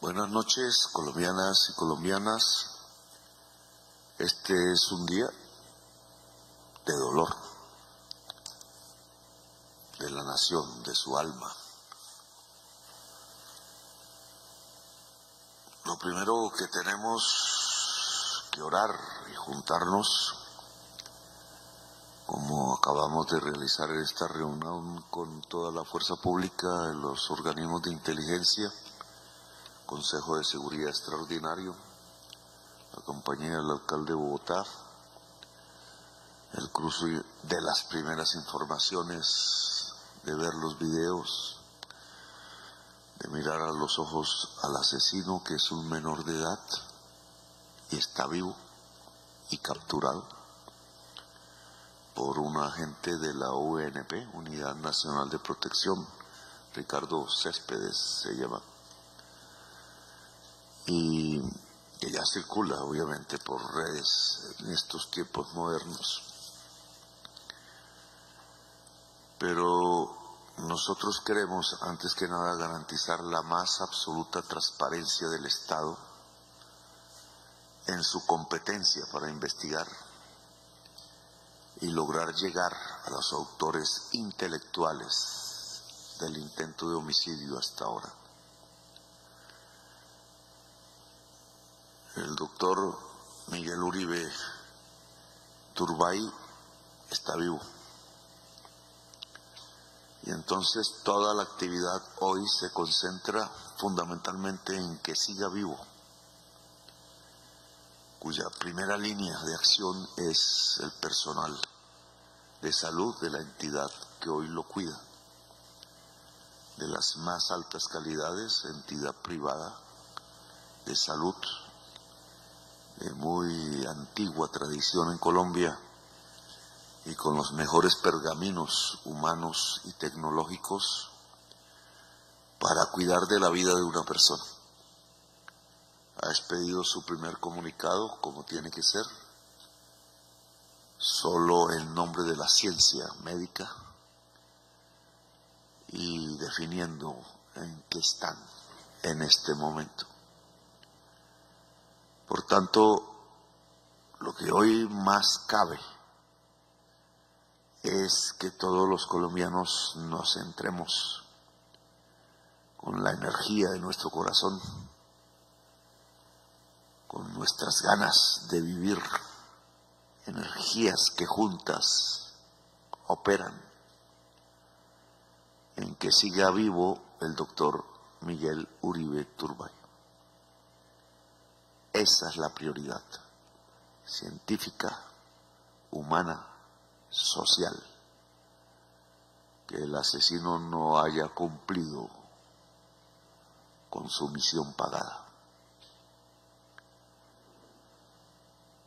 Buenas noches, colombianas y colombianas. Este es un día de dolor de la nación, de su alma. Lo primero que tenemos que orar y juntarnos, como acabamos de realizar en esta reunión con toda la fuerza pública, los organismos de inteligencia, Consejo de Seguridad Extraordinario, la compañía del alcalde de Bogotá, el cruce de las primeras informaciones, de ver los videos, de mirar a los ojos al asesino, que es un menor de edad y está vivo y capturado por un agente de la UNP, Unidad Nacional de Protección, Ricardo Céspedes se llama, y que ya circula obviamente por redes en estos tiempos modernos. Pero nosotros queremos, antes que nada, garantizar la más absoluta transparencia del Estado en su competencia para investigar y lograr llegar a los autores intelectuales del intento de homicidio hasta ahora. El doctor Miguel Uribe Turbay está vivo. Y entonces toda la actividad hoy se concentra fundamentalmente en que siga vivo, cuya primera línea de acción es el personal de salud de la entidad que hoy lo cuida, de las más altas calidades, entidad privada de salud, de muy antigua tradición en Colombia y con los mejores pergaminos humanos y tecnológicos para cuidar de la vida de una persona. Ha expedido su primer comunicado, como tiene que ser, solo en nombre de la ciencia médica y definiendo en qué están en este momento. Por tanto, lo que hoy más cabe es que todos los colombianos nos centremos con la energía de nuestro corazón, con nuestras ganas de vivir, energías que juntas operan, en que siga vivo el doctor Miguel Uribe Turbay. Esa es la prioridad científica, humana, social, que el asesino no haya cumplido con su misión pagada.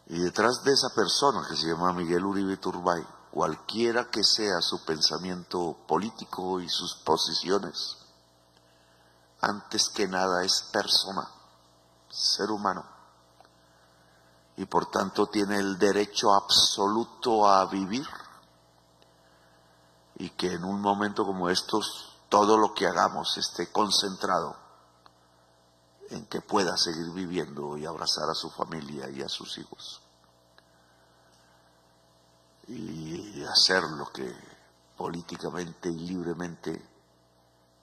Y detrás de esa persona que se llama Miguel Uribe Turbay, cualquiera que sea su pensamiento político y sus posiciones, antes que nada es persona, ser humano, y por tanto tiene el derecho absoluto a vivir, y que en un momento como estos todo lo que hagamos esté concentrado en que pueda seguir viviendo y abrazar a su familia y a sus hijos y hacer lo que políticamente y libremente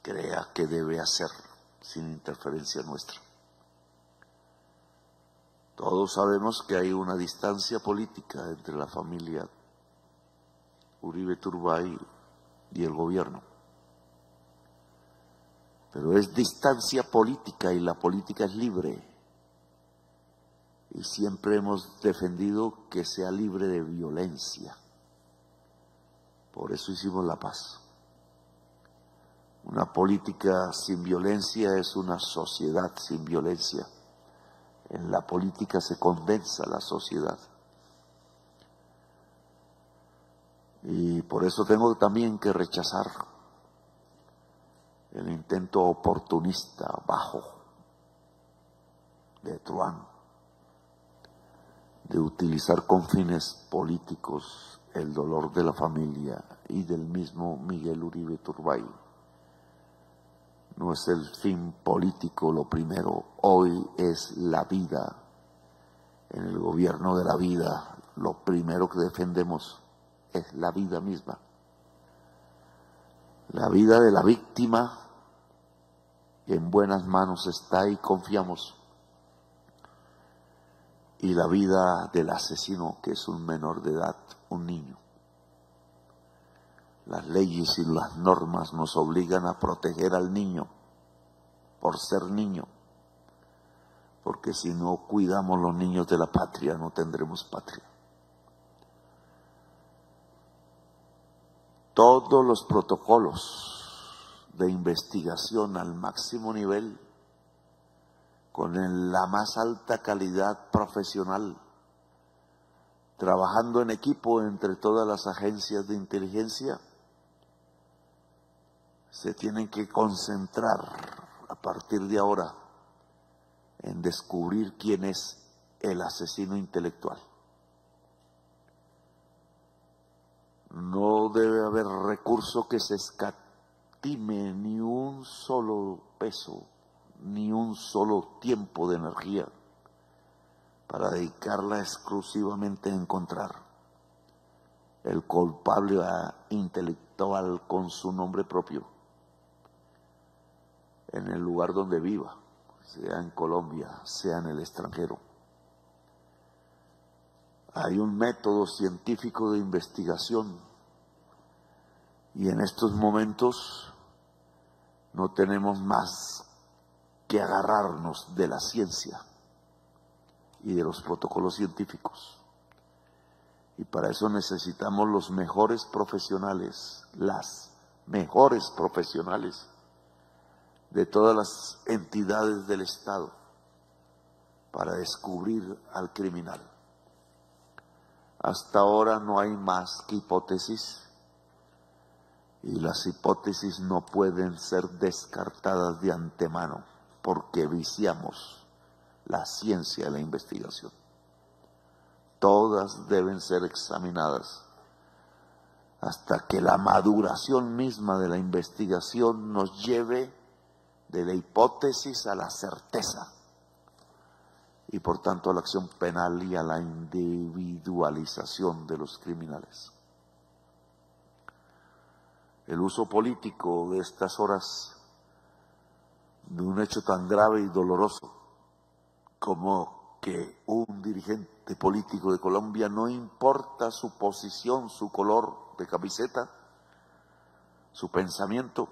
crea que debe hacer sin interferencia nuestra. Todos sabemos que hay una distancia política entre la familia Uribe Turbay y el gobierno, pero es distancia política y la política es libre, y siempre hemos defendido que sea libre de violencia. Por eso hicimos la paz. Una política sin violencia es una sociedad sin violencia. En la política se condensa la sociedad. Y por eso tengo también que rechazar el intento oportunista, bajo, de Truán, de utilizar con fines políticos el dolor de la familia y del mismo Miguel Uribe Turbay, No es el fin político lo primero. Hoy es la vida. En el gobierno de la vida, lo primero que defendemos es la vida misma. La vida de la víctima, que en buenas manos está y confiamos. Y la vida del asesino, que es un menor de edad, un niño. Las leyes y las normas nos obligan a proteger al niño por ser niño. Porque si no cuidamos los niños de la patria, no tendremos patria. Todos los protocolos de investigación al máximo nivel, con la más alta calidad profesional, trabajando en equipo entre todas las agencias de inteligencia, se tienen que concentrar a partir de ahora en descubrir quién es el asesino intelectual. No debe haber recurso que se escatime, ni un solo peso, ni un solo tiempo de energía para dedicarla exclusivamente a encontrar el culpable intelectual con su nombre propio en el lugar donde viva, sea en Colombia, sea en el extranjero. Hay un método científico de investigación y en estos momentos no tenemos más que agarrarnos de la ciencia y de los protocolos científicos. Y para eso necesitamos los mejores profesionales, las mejores profesionales de todas las entidades del Estado para descubrir al criminal. Hasta ahora no hay más que hipótesis y las hipótesis no pueden ser descartadas de antemano porque viciamos la ciencia de la investigación. Todas deben ser examinadas hasta que la maduración misma de la investigación nos lleve de la hipótesis a la certeza y por tanto a la acción penal y a la individualización de los criminales. El uso político de estas horas de un hecho tan grave y doloroso como que un dirigente político de Colombia, no importa su posición, su color de camiseta, su pensamiento,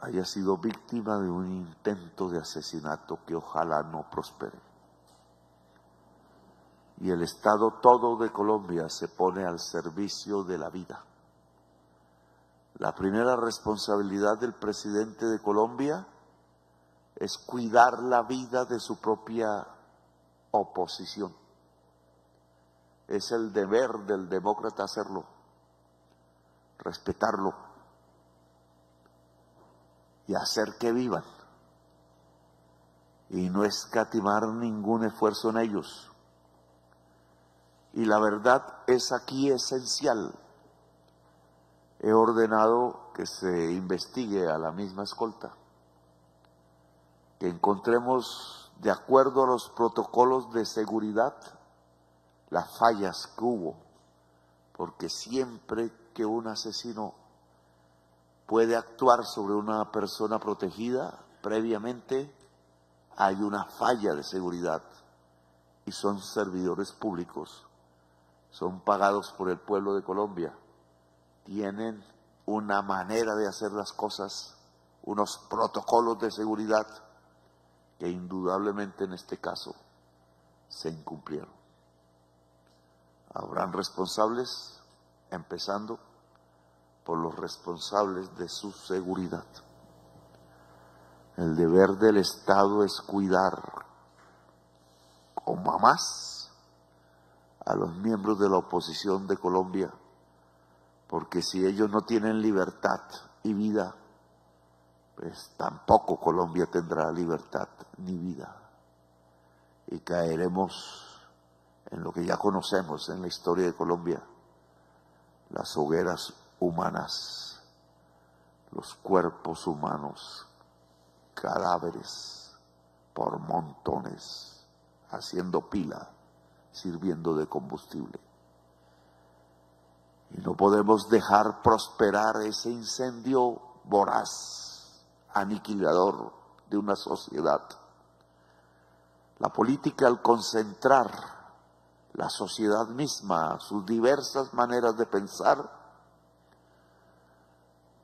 haya sido víctima de un intento de asesinato que ojalá no prospere. Y el Estado todo de Colombia se pone al servicio de la vida. La primera responsabilidad del presidente de Colombia es cuidar la vida de su propia oposición. Es el deber del demócrata hacerlo, respetarlo y hacer que vivan y no escatimar ningún esfuerzo en ellos. Y la verdad es aquí esencial. He ordenado que se investigue a la misma escolta, que encontremos, de acuerdo a los protocolos de seguridad, las fallas que hubo, porque siempre que un asesino puede actuar sobre una persona protegida, previamente hay una falla de seguridad y son servidores públicos, son pagados por el pueblo de Colombia, tienen una manera de hacer las cosas, unos protocolos de seguridad que indudablemente en este caso se incumplieron. Habrán responsables, empezando por los responsables de su seguridad. El deber del Estado es cuidar como a más a los miembros de la oposición de Colombia, porque si ellos no tienen libertad y vida, pues tampoco Colombia tendrá libertad ni vida. Y caeremos en lo que ya conocemos en la historia de Colombia, las hogueras humanas los cuerpos humanos, cadáveres por montones, haciendo pila, sirviendo de combustible. Y no podemos dejar prosperar ese incendio voraz, aniquilador de una sociedad. La política, al concentrar la sociedad misma, sus diversas maneras de pensar,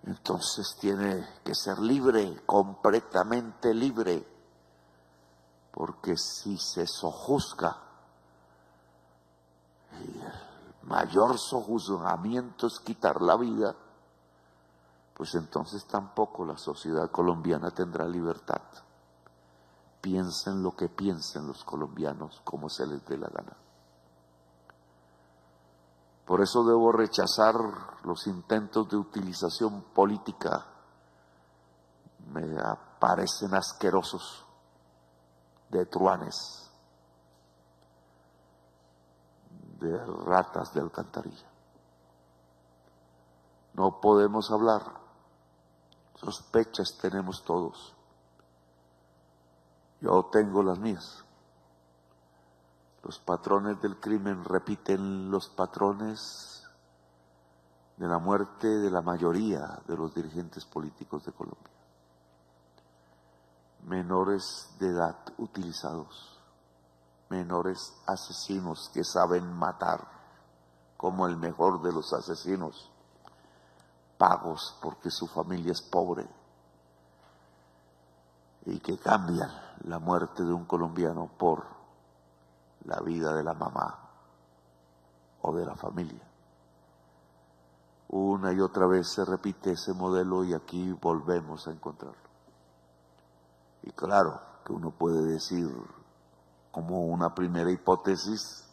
entonces tiene que ser libre, completamente libre, porque si se sojuzga, y el mayor sojuzgamiento es quitar la vida, pues entonces tampoco la sociedad colombiana tendrá libertad. Piensen lo que piensen los colombianos, como se les dé la gana. Por eso debo rechazar los intentos de utilización política. Me parecen asquerosos, de truanes, de ratas de alcantarilla. No podemos hablar. Sospechas tenemos todos. Yo tengo las mías. Los patrones del crimen repiten los patrones de la muerte de la mayoría de los dirigentes políticos de Colombia. Menores de edad utilizados, menores asesinos que saben matar como el mejor de los asesinos, pagos porque su familia es pobre y que cambian la muerte de un colombiano por la vida de la mamá o de la familia. Una y otra vez se repite ese modelo y aquí volvemos a encontrarlo. Y claro que uno puede decir como una primera hipótesis,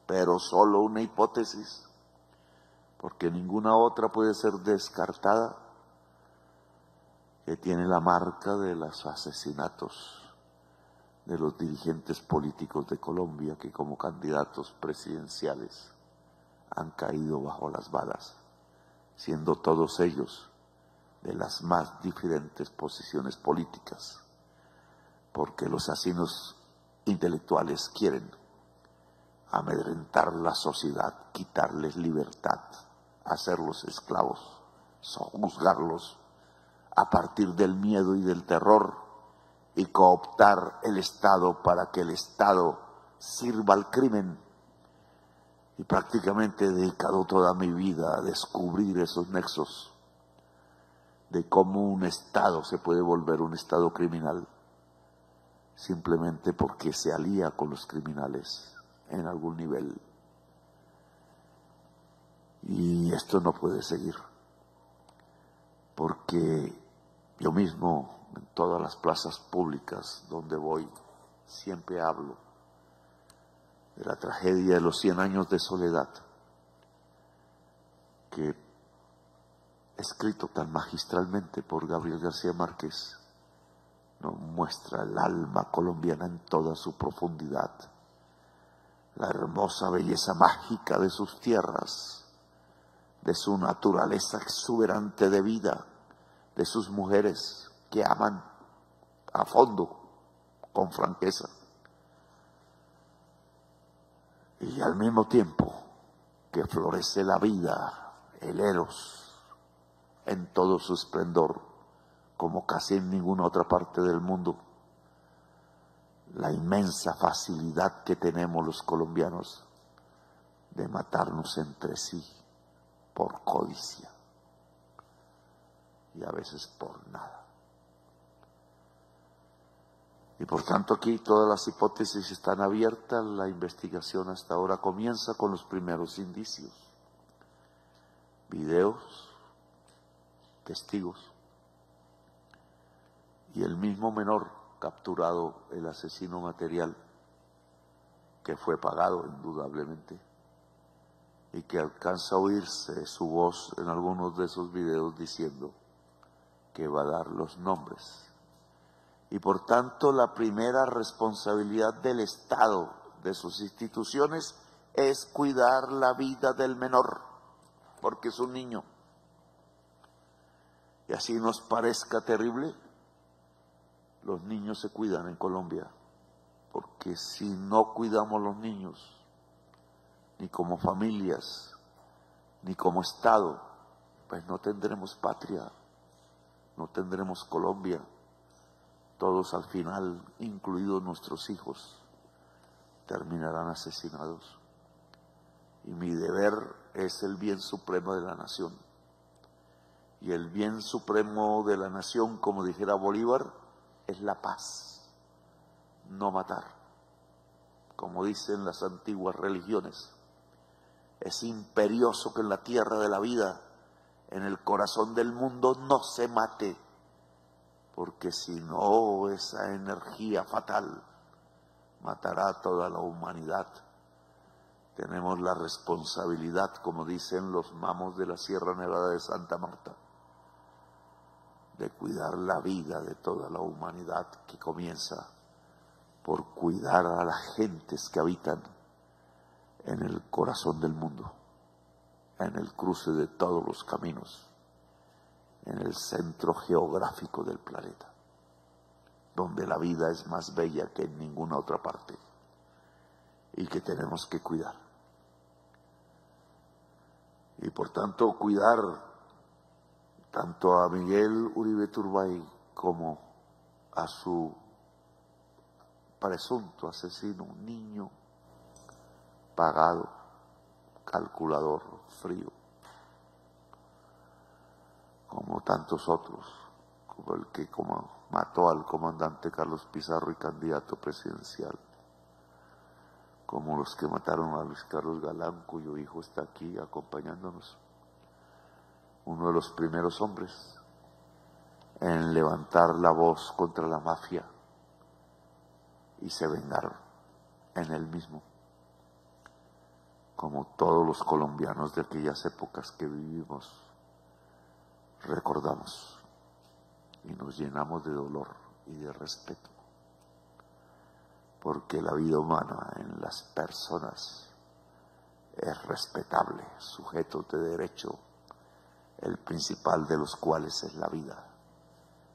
pero solo una hipótesis, porque ninguna otra puede ser descartada, que tiene la marca de los asesinatos de los dirigentes políticos de Colombia que como candidatos presidenciales han caído bajo las balas, siendo todos ellos de las más diferentes posiciones políticas, porque los asesinos intelectuales quieren amedrentar la sociedad, quitarles libertad, hacerlos esclavos, sojuzgarlos a partir del miedo y del terror y cooptar el Estado para que el Estado sirva al crimen. Y prácticamente he dedicado toda mi vida a descubrir esos nexos de cómo un Estado se puede volver un Estado criminal simplemente porque se alía con los criminales en algún nivel. Y esto no puede seguir, porque yo mismo en todas las plazas públicas donde voy siempre hablo de la tragedia de los 100 años de soledad, que escrito tan magistralmente por Gabriel García Márquez, nos muestra el alma colombiana en toda su profundidad, la hermosa belleza mágica de sus tierras, de su naturaleza exuberante de vida, de sus mujeres que aman a fondo, con franqueza, y al mismo tiempo que florece la vida, el eros, en todo su esplendor, como casi en ninguna otra parte del mundo. La inmensa facilidad que tenemos los colombianos de matarnos entre sí por codicia y a veces por nada. Y por tanto aquí todas las hipótesis están abiertas, la investigación hasta ahora comienza con los primeros indicios, videos, testigos, y el mismo menor capturado, el asesino material, que fue pagado indudablemente, y que alcanza a oírse su voz en algunos de esos videos diciendo que va a dar los nombres. Y por tanto la primera responsabilidad del Estado, de sus instituciones, es cuidar la vida del menor, porque es un niño. Y así nos parezca terrible, los niños se cuidan en Colombia, porque si no cuidamos los niños, ni como familias, ni como Estado, pues no tendremos patria, no tendremos Colombia. Todos al final, incluidos nuestros hijos, terminarán asesinados. Y mi deber es el bien supremo de la nación. Y el bien supremo de la nación, como dijera Bolívar, es la paz, no matar. Como dicen las antiguas religiones, es imperioso que en la tierra de la vida, en el corazón del mundo, no se mate, porque si no, esa energía fatal matará a toda la humanidad. Tenemos la responsabilidad, como dicen los mamos de la Sierra Nevada de Santa Marta, de cuidar la vida de toda la humanidad, que comienza por cuidar a las gentes que habitan en el corazón del mundo, en el cruce de todos los caminos, en el centro geográfico del planeta, donde la vida es más bella que en ninguna otra parte y que tenemos que cuidar. Y por tanto cuidar tanto a Miguel Uribe Turbay como a su presunto asesino, un niño pagado, calculador, frío, como tantos otros, como el que mató al comandante Carlos Pizarro y candidato presidencial, como los que mataron a Luis Carlos Galán, cuyo hijo está aquí acompañándonos, uno de los primeros hombres en levantar la voz contra la mafia, y se vengaron en él mismo, como todos los colombianos de aquellas épocas que vivimos recordamos, y nos llenamos de dolor y de respeto, porque la vida humana en las personas es respetable, sujetos de derecho, el principal de los cuales es la vida,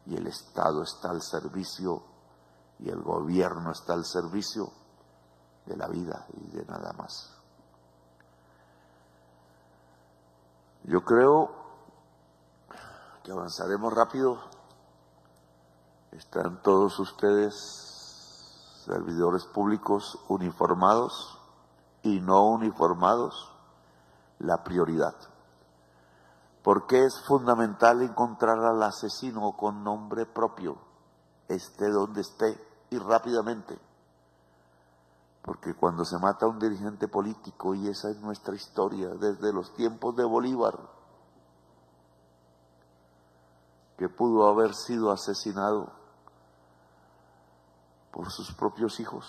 y el Estado está al servicio, y el gobierno está al servicio de la vida y de nada más. Yo creo que avanzaremos rápido. Están todos ustedes, servidores públicos, uniformados y no uniformados, la prioridad. Porque es fundamental encontrar al asesino con nombre propio, esté donde esté, y rápidamente. Porque cuando se mata a un dirigente político, y esa es nuestra historia desde los tiempos de Bolívar, que pudo haber sido asesinado por sus propios hijos,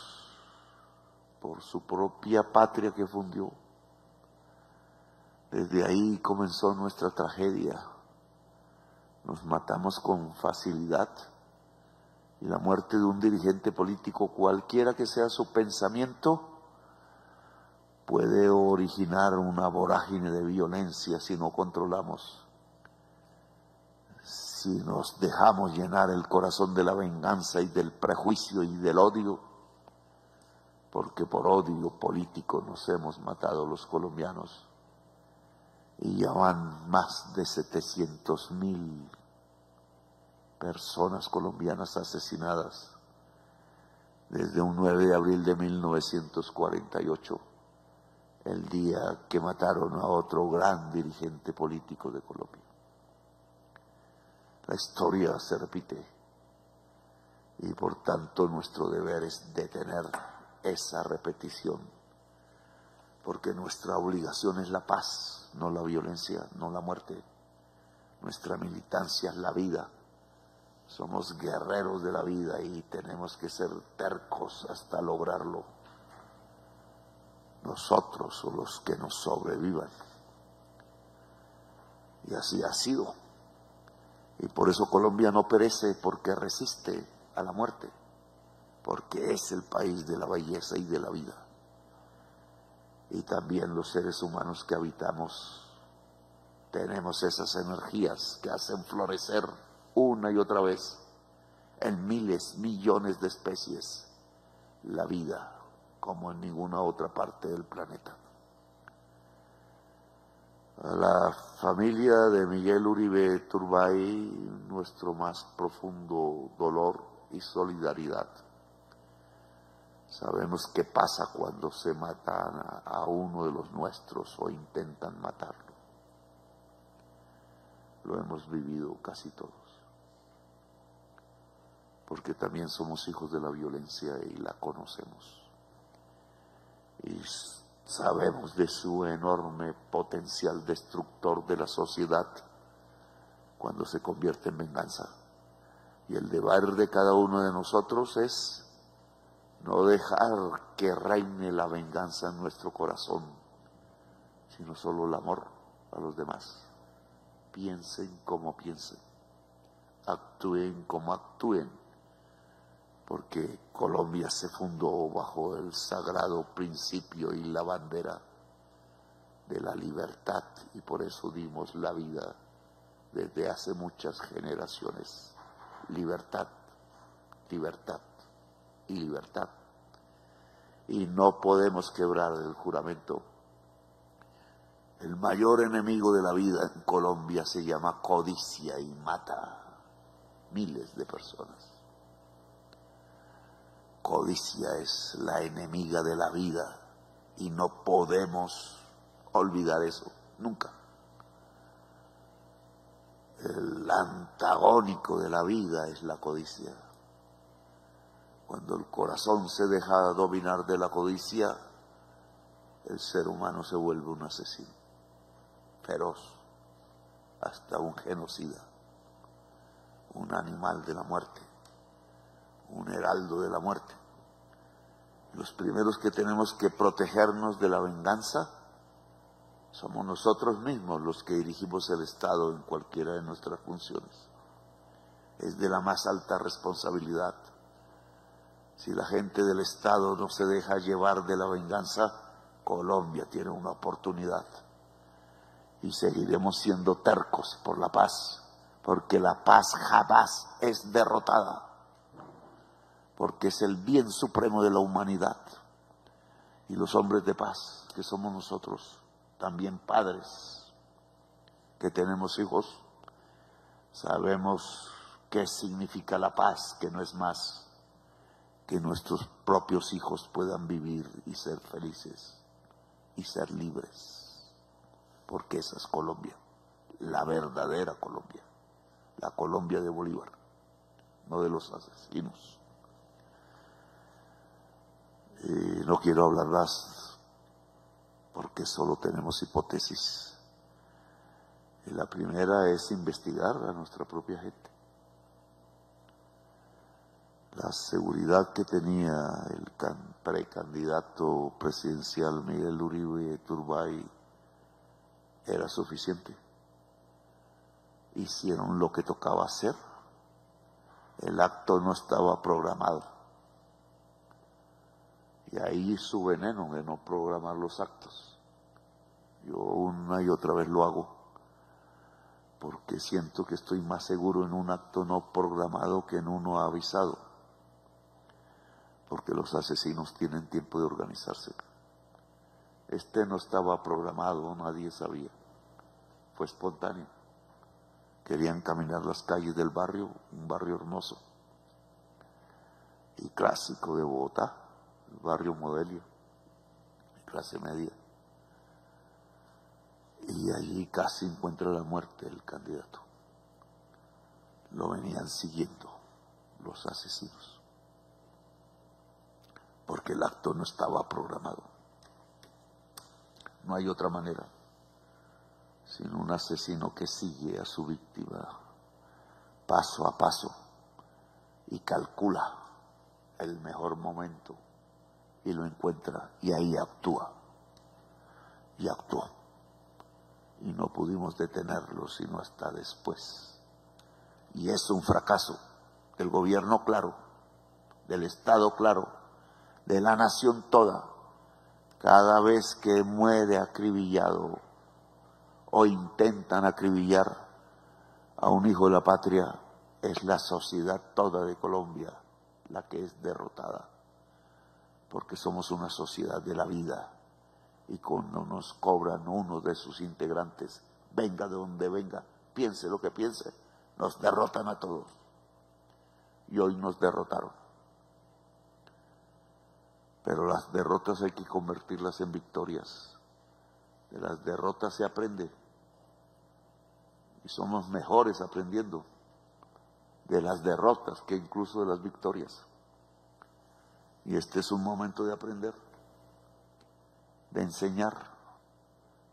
por su propia patria que fundió. Desde ahí comenzó nuestra tragedia. Nos matamos con facilidad, y la muerte de un dirigente político, cualquiera que sea su pensamiento, puede originar una vorágine de violencia si no controlamos, si nos dejamos llenar el corazón de la venganza y del prejuicio y del odio, porque por odio político nos hemos matado los colombianos, y ya van más de 700.000 personas colombianas asesinadas desde un 9 de abril de 1948, el día que mataron a otro gran dirigente político de Colombia. La historia se repite, y por tanto nuestro deber es detener esa repetición, porque nuestra obligación es la paz, no la violencia, no la muerte. Nuestra militancia es la vida. Somos guerreros de la vida y tenemos que ser tercos hasta lograrlo. Nosotros o los que nos sobrevivan. Y así ha sido. Y por eso Colombia no perece, porque resiste a la muerte, porque es el país de la belleza y de la vida. Y también los seres humanos que habitamos tenemos esas energías que hacen florecer una y otra vez en miles, millones de especies la vida como en ninguna otra parte del planeta. A la familia de Miguel Uribe Turbay, nuestro más profundo dolor y solidaridad. Sabemos qué pasa cuando se matan a uno de los nuestros o intentan matarlo. Lo hemos vivido casi todos, porque también somos hijos de la violencia y la conocemos. Y sabemos de su enorme potencial destructor de la sociedad cuando se convierte en venganza. Y el deber de cada uno de nosotros es no dejar que reine la venganza en nuestro corazón, sino solo el amor a los demás. Piensen como piensen, actúen como actúen, porque Colombia se fundó bajo el sagrado principio y la bandera de la libertad, y por eso dimos la vida desde hace muchas generaciones. Libertad, libertad y libertad. Y no podemos quebrar el juramento. El mayor enemigo de la vida en Colombia se llama codicia y mata miles de personas. Codicia es la enemiga de la vida y no podemos olvidar eso, nunca. El antagónico de la vida es la codicia. Cuando el corazón se deja dominar de la codicia, el ser humano se vuelve un asesino, feroz, hasta un genocida, un animal de la muerte, un heraldo de la muerte. Los primeros que tenemos que protegernos de la venganza somos nosotros mismos, los que dirigimos el Estado en cualquiera de nuestras funciones. Es de la más alta responsabilidad. Si la gente del Estado no se deja llevar de la venganza, Colombia tiene una oportunidad. Y seguiremos siendo tercos por la paz, porque la paz jamás es derrotada, porque es el bien supremo de la humanidad. Y los hombres de paz, que somos nosotros, también padres, que tenemos hijos, sabemos qué significa la paz, que no es más que nuestros propios hijos puedan vivir y ser felices y ser libres, porque esa es Colombia, la verdadera Colombia, la Colombia de Bolívar, no de los asesinos. No quiero hablar más porque solo tenemos hipótesis. Y la primera es investigar a nuestra propia gente. La seguridad que tenía el precandidato presidencial Miguel Uribe Turbay era suficiente. Hicieron lo que tocaba hacer. El acto no estaba programado. Y ahí su veneno de no programar los actos. Yo una y otra vez lo hago, porque siento que estoy más seguro en un acto no programado que en uno avisado, porque los asesinos tienen tiempo de organizarse. Este no estaba programado, nadie sabía, fue espontáneo. Querían caminar las calles del barrio, un barrio hermoso y clásico de Bogotá, el barrio Modelio, clase media. Y allí casi encuentra la muerte el candidato. Lo venían siguiendo los asesinos, porque el acto no estaba programado. No hay otra manera, sino un asesino que sigue a su víctima paso a paso y calcula el mejor momento y lo encuentra y ahí actúa. Y actuó. Y no pudimos detenerlo sino hasta después. Y es un fracaso del gobierno, claro, del Estado, claro, de la nación toda, cada vez que muere acribillado o intentan acribillar a un hijo de la patria, es la sociedad toda de Colombia la que es derrotada, porque somos una sociedad de la vida, y cuando nos cobran uno de sus integrantes, venga de donde venga, piense lo que piense, nos derrotan a todos. Y hoy nos derrotaron. Pero las derrotas hay que convertirlas en victorias. De las derrotas se aprende. Y somos mejores aprendiendo de las derrotas que incluso de las victorias. Y este es un momento de aprender, de enseñar,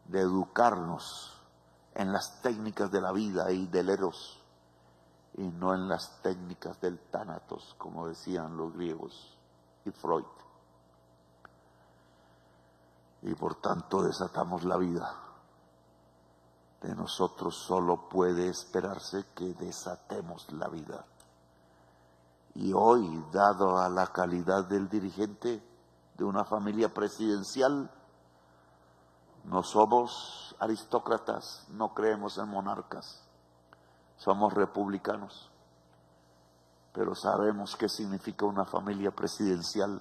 de educarnos en las técnicas de la vida y del eros, y no en las técnicas del tánatos, como decían los griegos y Freud. Y por tanto desatamos la vida. De nosotros solo puede esperarse que desatemos la vida. Y hoy, dado a la calidad del dirigente de una familia presidencial, no somos aristócratas, no creemos en monarcas, somos republicanos, pero sabemos qué significa una familia presidencial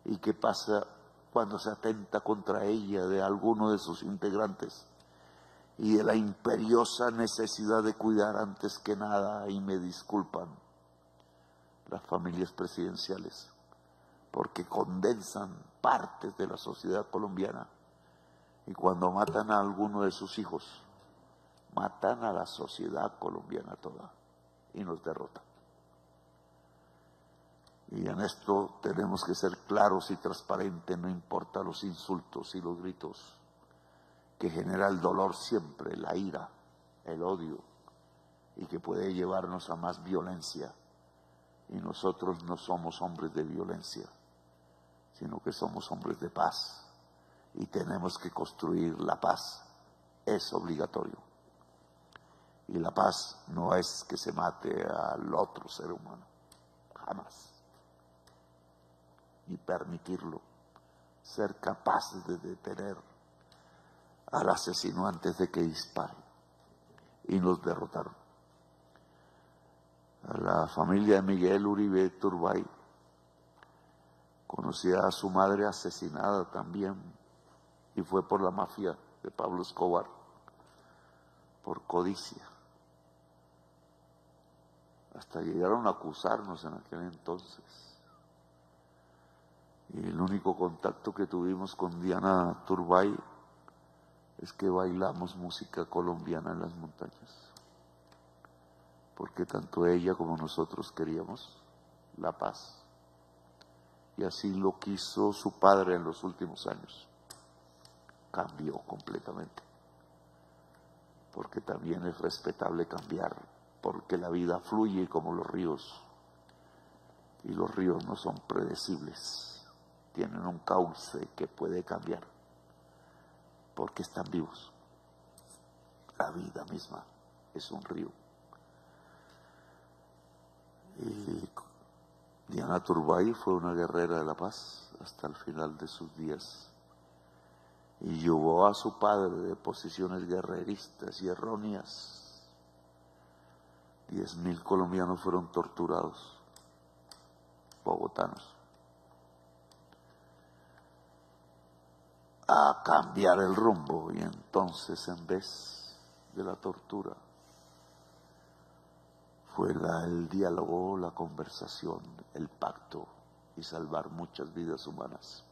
y qué pasa cuando se atenta contra ella de alguno de sus integrantes, y de la imperiosa necesidad de cuidar antes que nada, y me disculpan, las familias presidenciales, porque condensan partes de la sociedad colombiana, y cuando matan a alguno de sus hijos, matan a la sociedad colombiana toda y nos derrotan. Y en esto tenemos que ser claros y transparentes, no importa los insultos y los gritos, que genera el dolor siempre, la ira, el odio, y que puede llevarnos a más violencia. Y nosotros no somos hombres de violencia, sino que somos hombres de paz. Y tenemos que construir la paz, es obligatorio. Y la paz no es que se mate al otro ser humano, jamás. Y permitirlo, ser capaces de detener al asesino antes de que dispare. Y nos derrotaron. A la familia de Miguel Uribe Turbay, conocía a su madre asesinada también, y fue por la mafia de Pablo Escobar, por codicia. Hasta llegaron a acusarnos en aquel entonces. Y el único contacto que tuvimos con Diana Turbay es que bailamos música colombiana en las montañas, porque tanto ella como nosotros queríamos la paz, y así lo quiso su padre en los últimos años. Cambió completamente, porque también es respetable cambiar, porque la vida fluye como los ríos, y los ríos no son predecibles, tienen un cauce que puede cambiar, porque están vivos. La vida misma es un río. Y Diana Turbay fue una guerrera de la paz hasta el final de sus días, y llevó a su padre de posiciones guerreristas y erróneas. 10.000 colombianos fueron torturados, bogotanos, a cambiar el rumbo. Y entonces, en vez de la tortura, fue el diálogo, la conversación, el pacto, y salvar muchas vidas humanas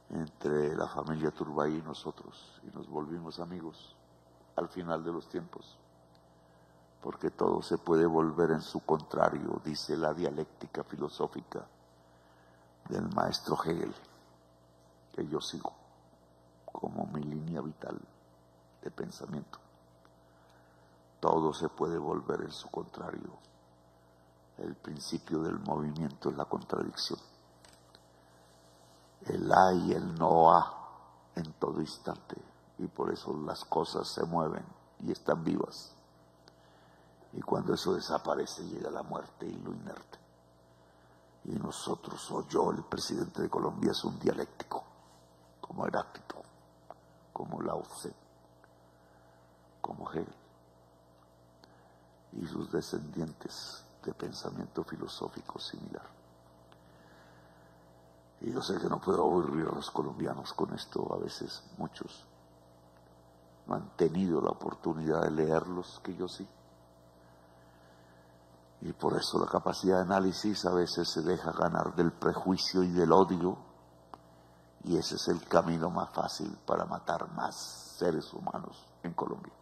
entre la familia Turbay y nosotros, y nos volvimos amigos al final de los tiempos, porque todo se puede volver en su contrario, dice la dialéctica filosófica del maestro Hegel, que yo sigo como mi línea vital de pensamiento. Todo se puede volver en su contrario. El principio del movimiento es la contradicción. El ha y el no ha en todo instante, y por eso las cosas se mueven y están vivas. Y cuando eso desaparece, llega la muerte y lo inerte. Y nosotros, o yo, el presidente de Colombia, es un dialéctico, como Heráclito, como Lao Tse, como Hegel y sus descendientes de pensamiento filosófico similar. Y yo sé que no puedo aburrir a los colombianos con esto, a veces muchos no han tenido la oportunidad de leerlos, que yo sí. Y por eso la capacidad de análisis a veces se deja ganar del prejuicio y del odio, y ese es el camino más fácil para matar más seres humanos en Colombia.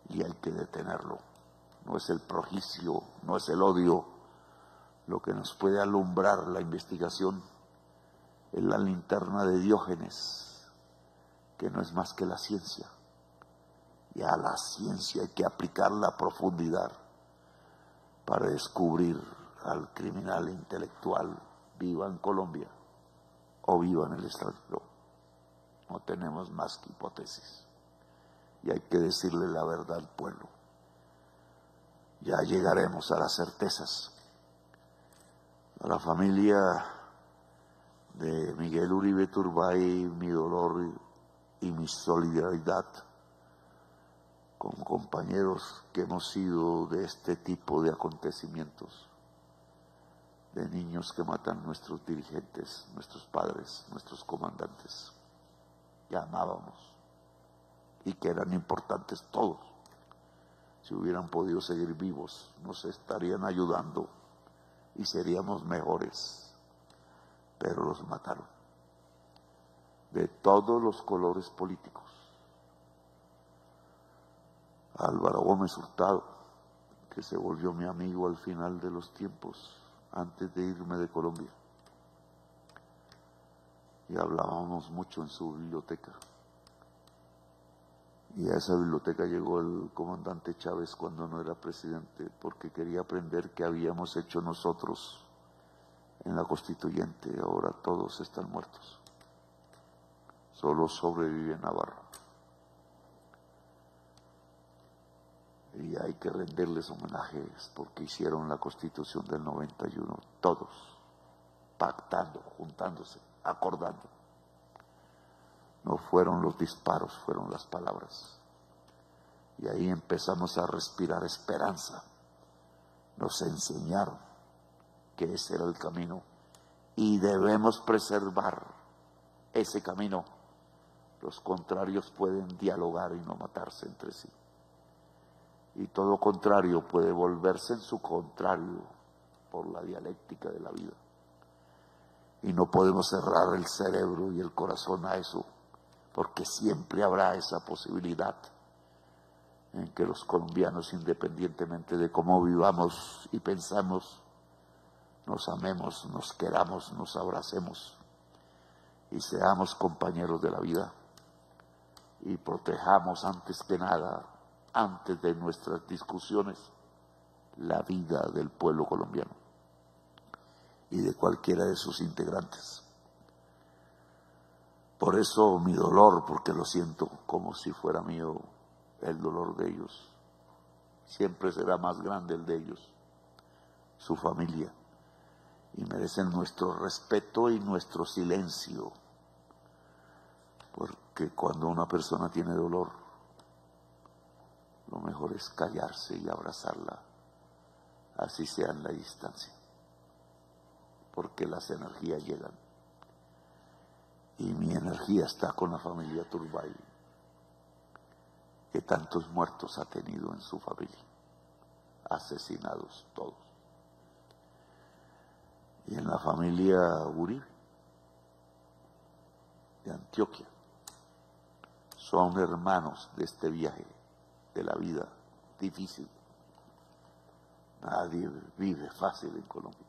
Y hay que detenerlo. No es el prejuicio, no es el odio lo que nos puede alumbrar la investigación. Es la linterna de Diógenes, que no es más que la ciencia. Y a la ciencia hay que aplicarla a profundidad para descubrir al criminal intelectual, viva en Colombia o viva en el extranjero. No tenemos más que hipótesis. Y hay que decirle la verdad al pueblo. Ya llegaremos a las certezas. A la familia de Miguel Uribe Turbay, mi dolor y mi solidaridad con compañeros que hemos sido de este tipo de acontecimientos, de niños que matan nuestros dirigentes, nuestros padres, nuestros comandantes, que amábamos y que eran importantes todos. Si hubieran podido seguir vivos, nos estarían ayudando y seríamos mejores, pero los mataron, de todos los colores políticos. Álvaro Gómez Hurtado, que se volvió mi amigo al final de los tiempos, antes de irme de Colombia, y hablábamos mucho en su biblioteca. Y a esa biblioteca llegó el comandante Chávez cuando no era presidente, porque quería aprender qué habíamos hecho nosotros en la constituyente. Ahora todos están muertos, solo sobrevive Navarro. Y hay que rendirles homenajes porque hicieron la Constitución del 91, todos, pactando, juntándose, acordando. No fueron los disparos, fueron las palabras. Y ahí empezamos a respirar esperanza. Nos enseñaron que ese era el camino y debemos preservar ese camino. Los contrarios pueden dialogar y no matarse entre sí. Y todo contrario puede volverse en su contrario por la dialéctica de la vida. Y no podemos cerrar el cerebro y el corazón a eso, porque siempre habrá esa posibilidad en que los colombianos, independientemente de cómo vivamos y pensamos, nos amemos, nos queramos, nos abracemos y seamos compañeros de la vida y protejamos antes que nada, antes de nuestras discusiones, la vida del pueblo colombiano y de cualquiera de sus integrantes. Por eso mi dolor, porque lo siento como si fuera mío el dolor de ellos, siempre será más grande el de ellos, su familia, y merecen nuestro respeto y nuestro silencio, porque cuando una persona tiene dolor, lo mejor es callarse y abrazarla, así sea en la distancia, porque las energías llegan. Y mi energía está con la familia Turbay, que tantos muertos ha tenido en su familia, asesinados todos. Y en la familia Uribe, de Antioquia, son hermanos de este viaje de la vida difícil. Nadie vive fácil en Colombia,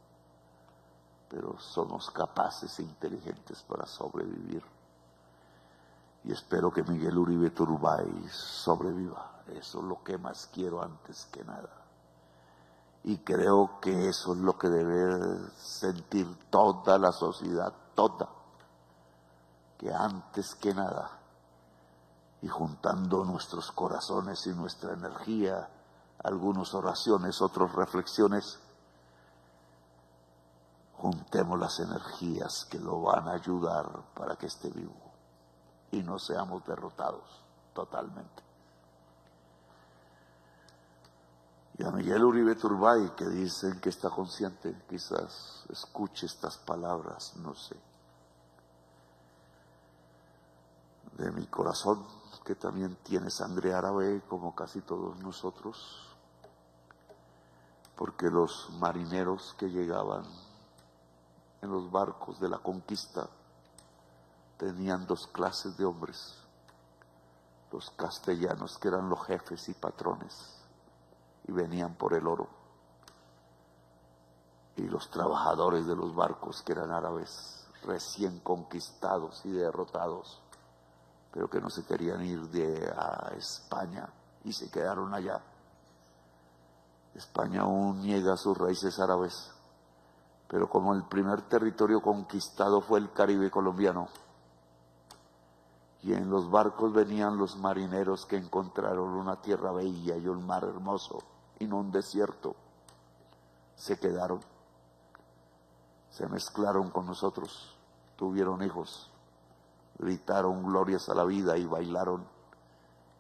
pero somos capaces e inteligentes para sobrevivir. Y espero que Miguel Uribe Turbay sobreviva. Eso es lo que más quiero antes que nada. Y creo que eso es lo que debe sentir toda la sociedad, toda. Que antes que nada, y juntando nuestros corazones y nuestra energía, algunas oraciones, otras reflexiones, juntemos las energías que lo van a ayudar para que esté vivo. y no seamos derrotados totalmente. Y a Miguel Uribe Turbay, que dicen que está consciente, quizás escuche estas palabras, no sé, de mi corazón, que también tiene sangre árabe como casi todos nosotros, porque los marineros que llegaban en los barcos de la conquista tenían dos clases de hombres: los castellanos, que eran los jefes y patrones y venían por el oro, y los trabajadores de los barcos, que eran árabes recién conquistados y derrotados, pero que no se querían ir a España y se quedaron allá. España aún niega sus raíces árabes, pero como el primer territorio conquistado fue el Caribe colombiano, y en los barcos venían los marineros que encontraron una tierra bella y un mar hermoso y no un desierto, se quedaron, se mezclaron con nosotros, tuvieron hijos, gritaron glorias a la vida y bailaron,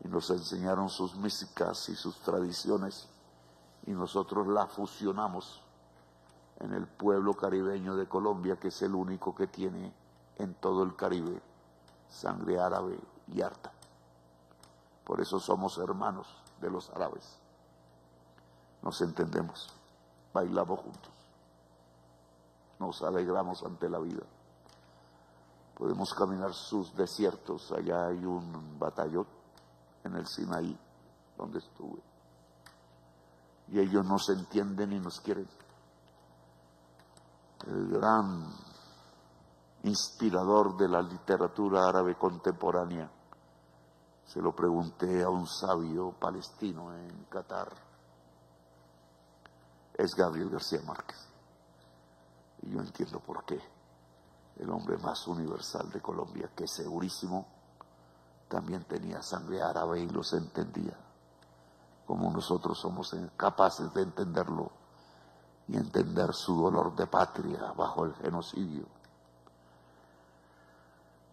y nos enseñaron sus músicas y sus tradiciones, y nosotros la fusionamos en el pueblo caribeño de Colombia, que es el único que tiene en todo el Caribe sangre árabe y harta. Por eso somos hermanos de los árabes. Nos entendemos, bailamos juntos, nos alegramos ante la vida. Podemos caminar sus desiertos. Allá hay un batallón en el Sinaí, donde estuve, y ellos no se entienden y nos quieren. El gran inspirador de la literatura árabe contemporánea, se lo pregunté a un sabio palestino en Qatar, es Gabriel García Márquez. Y yo entiendo por qué. El hombre más universal de Colombia, que segurísimo también tenía sangre árabe y los entendía, como nosotros somos capaces de entenderlo y entender su dolor de patria bajo el genocidio.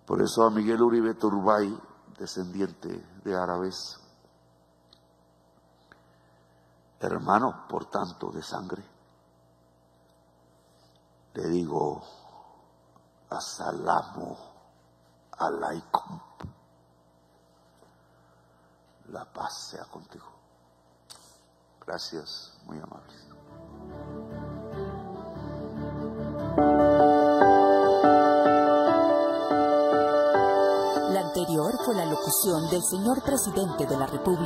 Por eso a Miguel Uribe Turbay, descendiente de árabes, hermano por tanto de sangre, le digo: Asalamu alaikum. La paz sea contigo. Gracias, muy amables. La anterior fue la locución del señor presidente de la República.